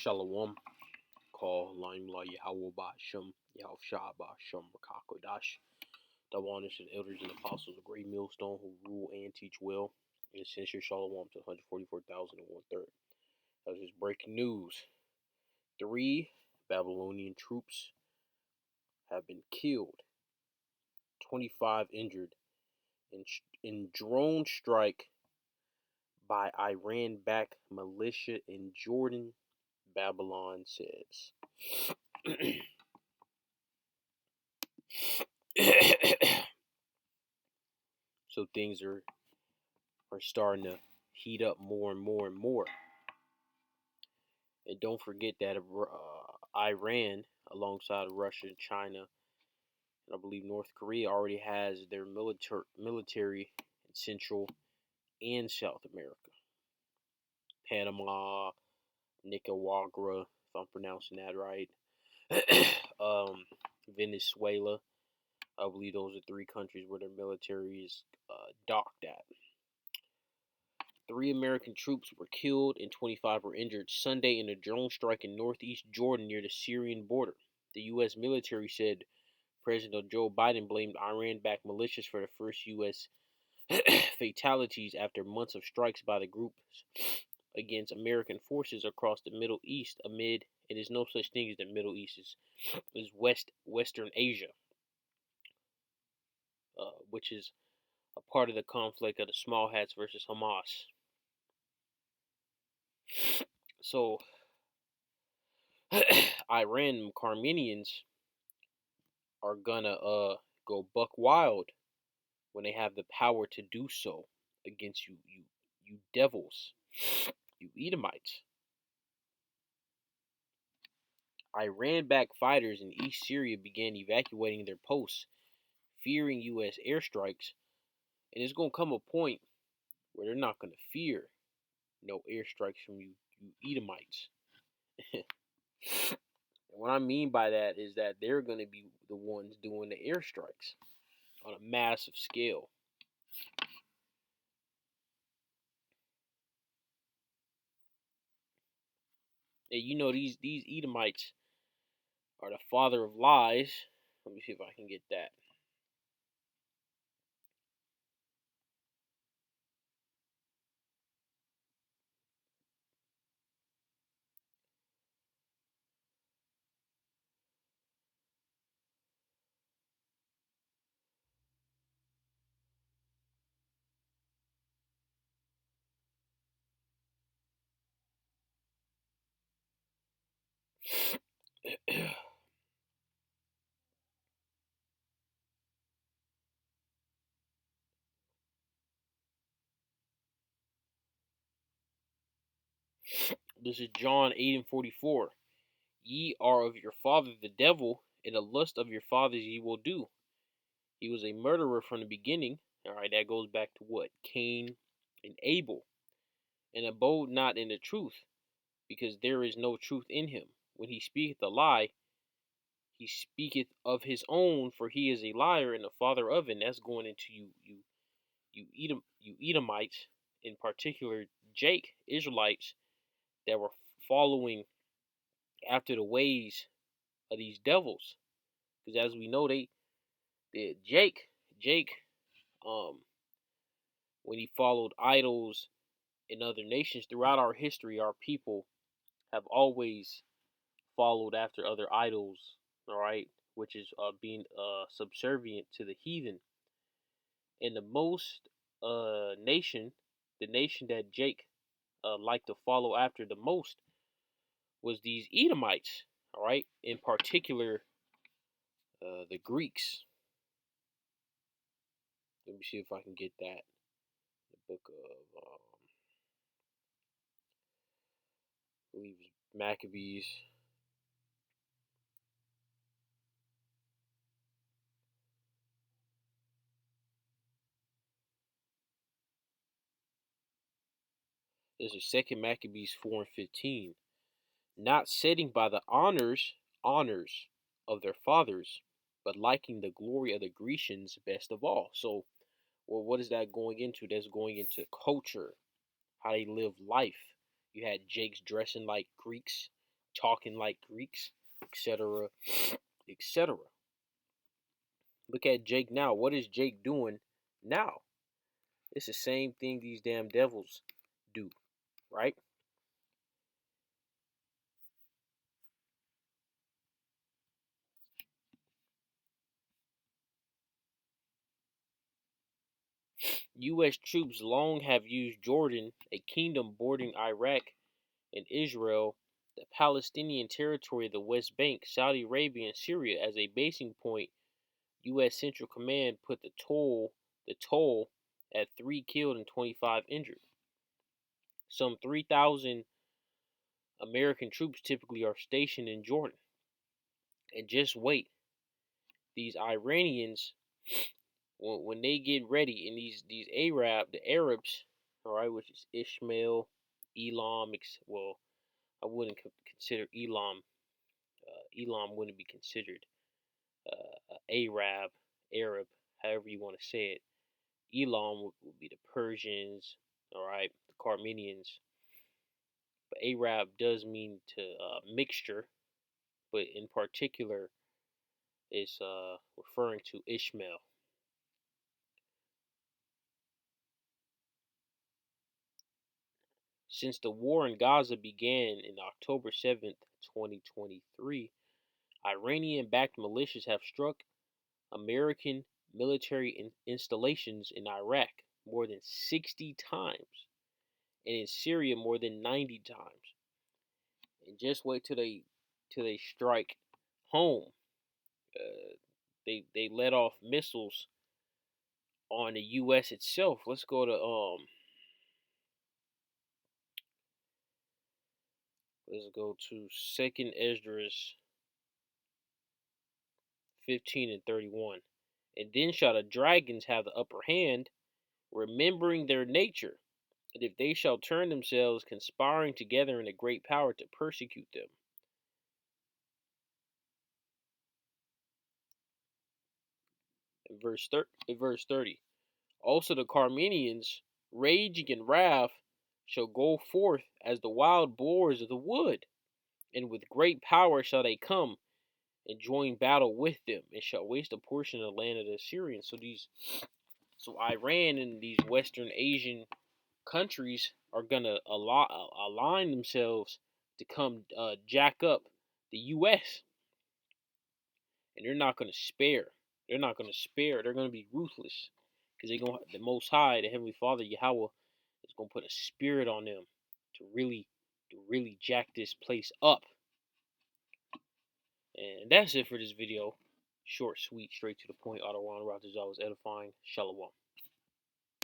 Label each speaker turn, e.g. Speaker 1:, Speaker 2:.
Speaker 1: Shalom, call Laimla Yahweh Bashem, Yahushua Bashem, Rakakodash. The honors and elders and apostles of Great Millstone who rule and teach well. And sincere Shalom to 144,001 That was just breaking news. 3 Babylonian troops have been killed, 25 injured in drone strike by Iran-backed militia in Jordan, Babylon says. So things are starting to heat up more and more and more. And don't forget that Iran, alongside Russia and China, and I believe North Korea, already has their military in Central and South America. Panama, Nicaragua, if I'm pronouncing that right. Venezuela. I believe those are 3 countries where their military is docked at. 3 American troops were killed and 25 were injured Sunday in a drone strike in northeast Jordan near the Syrian border. The U.S. military said President Joe Biden blamed Iran-backed militias for the first U.S. fatalities after months of strikes by the groups against American forces across the Middle East amid it is no such thing as the Middle East is Western Asia, which is a part of the conflict of the small hats versus Hamas. So Iran Carmenians are gonna go buck wild when they have the power to do so against you devils, you Edomites. Iran-backed fighters in East Syria began evacuating their posts, fearing U.S. airstrikes, and it's gonna come a point where they're not gonna fear no airstrikes from you Edomites. What I mean by that is that they're going to be the ones doing the airstrikes on a massive scale. And you know these Edomites are the father of lies. Let me see if I can get that. This is John 8:44. Ye are of your father the devil, and the lust of your fathers ye will do. He was a murderer from the beginning. All right, that goes back to what? Cain and Abel. And abode not in the truth, because there is no truth in him. When he speaketh a lie, he speaketh of his own, for he is a liar and the father of it. And that's going into you Edomites, in particular Jake, Israelites that were following after the ways of these devils. Because as we know, Jake, when he followed idols in other nations throughout our history, our people have always followed after other idols, all right, which is being subservient to the heathen. And the most the nation that Jake liked to follow after the most was these Edomites, all right, in particular the Greeks. Let me see if I can get that. The book of, I believe it's Maccabees. This is 2nd Maccabees 4:15. Not setting by the honors of their fathers, but liking the glory of the Grecians best of all. So, well, what is that going into? That's going into culture, how they live life. You had Jakes dressing like Greeks, talking like Greeks, etc., etc. Look at Jake now. What is Jake doing now? It's the same thing these damn devils do, right? U.S. troops long have used Jordan, a kingdom bordering Iraq and Israel, the Palestinian territory of the West Bank, Saudi Arabia, and Syria as a basing point. U.S. Central Command put the toll at 3 killed and 25 injured. Some 3,000 American troops typically are stationed in Jordan. And just wait, these Iranians, when they get ready, and the Arabs, all right, which is Ishmael, Elam, well, I wouldn't consider Elam. Elam wouldn't be considered Arab, however you want to say it. Elam would be the Persians, all right, the Carmenians. But Arab does mean to mixture, but in particular, it's referring to Ishmael. Since the war in Gaza began in October 7th, 2023, Iranian-backed militias have struck American military installations in Iraq more than 60 times and in Syria more than 90 times. And just wait till they strike home. They let off missiles on the U.S. itself. Let's go to Second Esdras 15 and 31. And then shall the dragons have the upper hand, remembering their nature, and if they shall turn themselves, conspiring together in a great power to persecute them. In verse 30. Also the Carmenians, raging in wrath, shall go forth as the wild boars of the wood, and with great power shall they come and join battle with them, and shall waste a portion of the land of the Assyrians. So Iran and these Western Asian countries are gonna align themselves to come jack up the U.S. and they're not gonna spare. They're not gonna spare. They're gonna be ruthless because the Most High, the Heavenly Father Yahweh, is gonna put a spirit on them to really jack this place up. And that's it for this video. Short, sweet, straight to the point. Auto route is always edifying. Shalom.